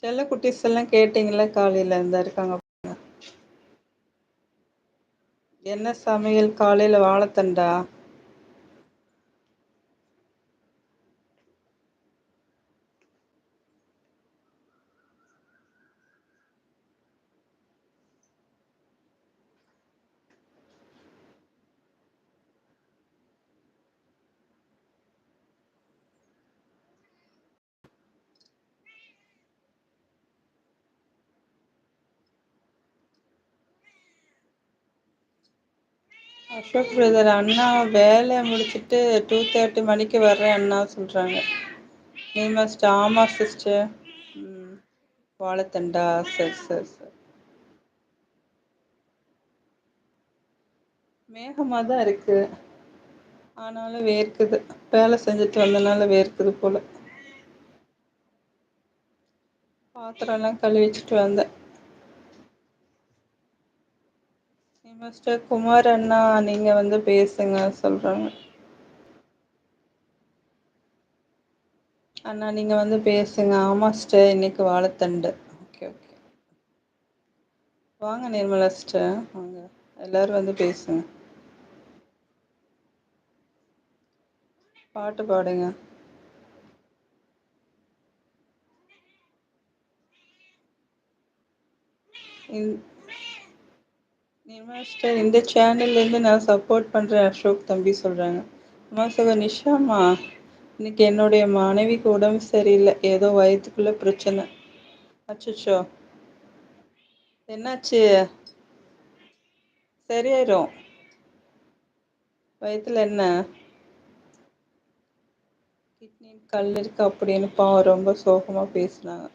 செல்ல குட்டீஸ் எல்லாம் கேட்டீங்களா காலையில இருந்தா இருக்காங்க. என்ன சமையல் காலையில வாழைத்தண்டா? அசோக் பிரதர் அண்ணா வேலையை முடிச்சுட்டு 2:30 மணிக்கு வர்றேன் அண்ணா சொல்றாங்க. நீ மஸ்ட் ஆமா சிஸ்டர். ம். வாழைத்தண்டா. சரி சரி சரி. மேகமா தான் இருக்கு. ஆனாலும் வேர்க்குது. வேலை செஞ்சுட்டு வந்தனால வேர்க்குது போல. பாத்திரம் எல்லாம் கழுவி வச்சுட்டு வந்தேன். மிஸ்டர் குமார் அண்ணா நீங்க வந்து பேசுங்க சொல்றாங்க. அண்ணா நீங்க வந்து பேசுங்க. ஆமா சிஸ்டர் இன்னைக்கு வாழைத்தண்டு. Okay okay. வாங்க நிர்மலா சிஸ்டர் வாங்க. எல்லாரும் வந்து பேசுங்க. பாட்டு பாடுங்க. நிர்மலா சிஸ்டர் இந்த சேனல்ல இருந்து நான் சப்போர்ட் பண்றேன் அசோக் தம்பி சொல்றாங்க. அம்மா சகோ நிஷாமா இன்னைக்கு என்னுடைய மனைவிக்கு உடம்பு சரியில்லை. ஏதோ வயிற்றுக்குள்ள பிரச்சனை. அச்சச்சோ என்னாச்சு? சரியாயிரும். வயிற்றுல என்ன? கிட்னி கல் இருக்கு அப்படின்னு பாவம் ரொம்ப சோகமா பேசினாங்க.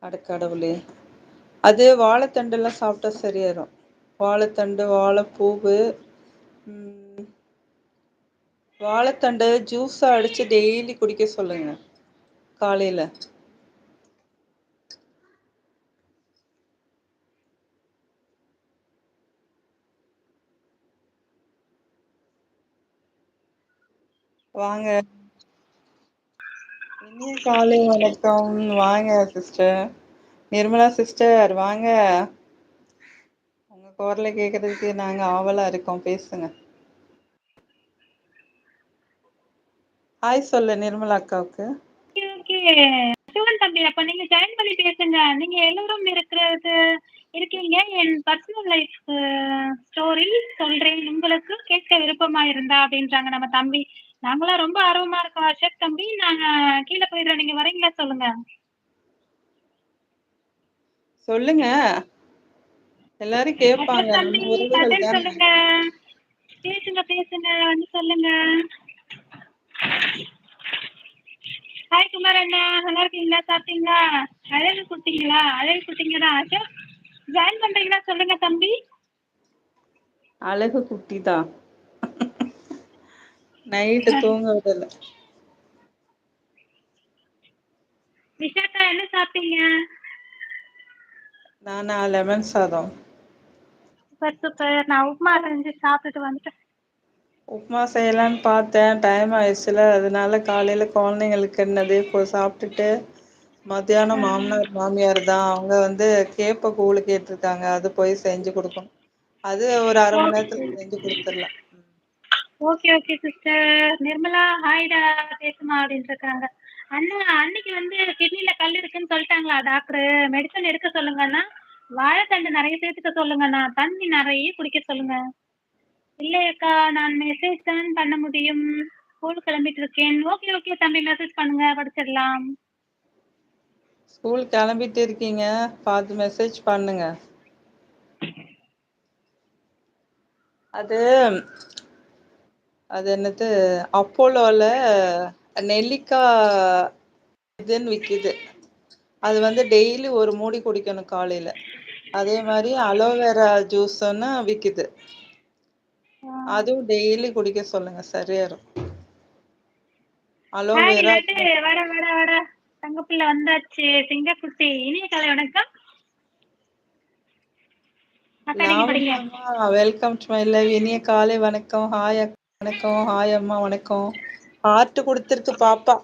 அடக்கடவுளே. அது வாழைத்தண்டெல்லாம் சாப்பிட்டா சரியாயிரும். வாழைத்தண்டு வாழைப்பூவு. வாழைத்தண்டு ஜூஸா அடிச்சு டெய்லி குடிக்க சொல்லுங்க காலையில. வாங்க. இனிய காலை வணக்கம். வாங்க சிஸ்டர் நிர்மலா சிஸ்டர் வாங்க. உங்க குரலை கேட்கறதுக்கு நாங்க ஆவலா இருக்கோம். பேசுங்க. ஹாய் சொல்லு நிர்மலா அக்காவுக்கு. ஓகே சிவன் தம்பி, அப்ப நீங்க ஜாயின் பண்ணி பேசுங்க. நீங்க எல்லோரும் இருக்கீங்க. என் பர்சனல் லைஃப் ஸ்டோரி சொல்றேன், உங்களுக்கு கேட்க விருப்பமா இருந்தா அப்படின்றாங்க நம்ம தம்பி. நாங்களாம் ரொம்ப ஆர்வமா இருக்கோம் அசோக் தம்பி. நாங்க கீழே போயிடுறோம், நீங்க வரீங்களா சொல்லுங்க. சொல்லுங்க. எல்லாரும் கேட்பாங்க. அசோக் தம்பி நம்ம உறவுகள் கதை தானே. சொல்லுங்க. பேசுங்க வந்து சொல்லுங்க. ஹாய் குமார் அண்ணா, நல்லா இருக்கீங்களா? சாப்பிட்டீங்களா? அழகு குட்டிங்க தான். அசோக் ஜாயின் பண்றீங்களா சொல்லுங்க தம்பி. அழகு குட்டி தான். நைட்டு தூங்க விடல. விஷாக்கா என்ன சாப்பிட்டீங்க? நானா லெமன் சாதம். சூப்பர். நான் உப்புமா செஞ்சு சாப்பிட்டுட்டு வந்துட்டேன். உப்புமா செய்யலான்னு பார்த்தேன், டைம் ஆயிடுச்சுல. அதனால காலையில குழந்தைங்களுக்கு என்னது இப்போ சாப்பிட்டுட்டு மத்தியானம் மாமனார் மாமியார் தான் அவங்க வந்து கேப்ப கூழு கேட்டிருக்காங்க. அது போய் செஞ்சு கொடுக்கணும். அது ஒரு அரை மணி நேரத்துல செஞ்சு கொடுத்துடலாம். Okay sister. நிர்மலா ஹாய்டா, பேசுமா அப்படின்னு இருக்காங்க. அண்ணா அன்னைக்கு வந்து கிட்னில கல் இருக்குன்னு சொல்லிட்டாங்களா டாக்டர்? மெடிசன் எடுக்க சொல்லுங்கண்ணா. வாழைத்தண்டு நிறைய சேர்த்துக்க சொல்லுங்கண்ணா. தண்ணி நிறைய குடிக்க சொல்லுங்க. இல்லையக்கா, நான் மெசேஜ் தான் பண்ண முடியும். ஸ்கூல் கிளம்பிட்டு இருக்கேன். ஓகே தம்பி, மெசேஜ் பண்ணுங்க, படிச்சிடலாம். ஸ்கூல் கிளம்பிட்டு இருக்கீங்க, பார்த்து மெசேஜ் பண்ணுங்க. அது அது என்னது அப்போலோல நெல்லிக்காய் இதுன்னு விற்கிது. அது வந்து டெய்லி ஒரு மூடி குடிக்கணும் காலையில. அதே மாதிரி அலோவேரா ஜூஸ்ன்னு விற்கிது. அதுவும் டெய்லி குடிக்க சொல்லுங்க, சரியாயிரும். Hi aloe vera. லட்டு, வட தங்கப்பிள்ளை வந்தாச்சு. சிங்கக்குட்டி, இனிய காலை வணக்கம். அக்கா நீங்க படிங்க. Welcome to my live. இனிய காலை வணக்கம். ஹாய் அக்கா வணக்கம். ஹாய் அம்மா வணக்கம். ஹார்ட் கொடுத்துருக்கு பாப்பா.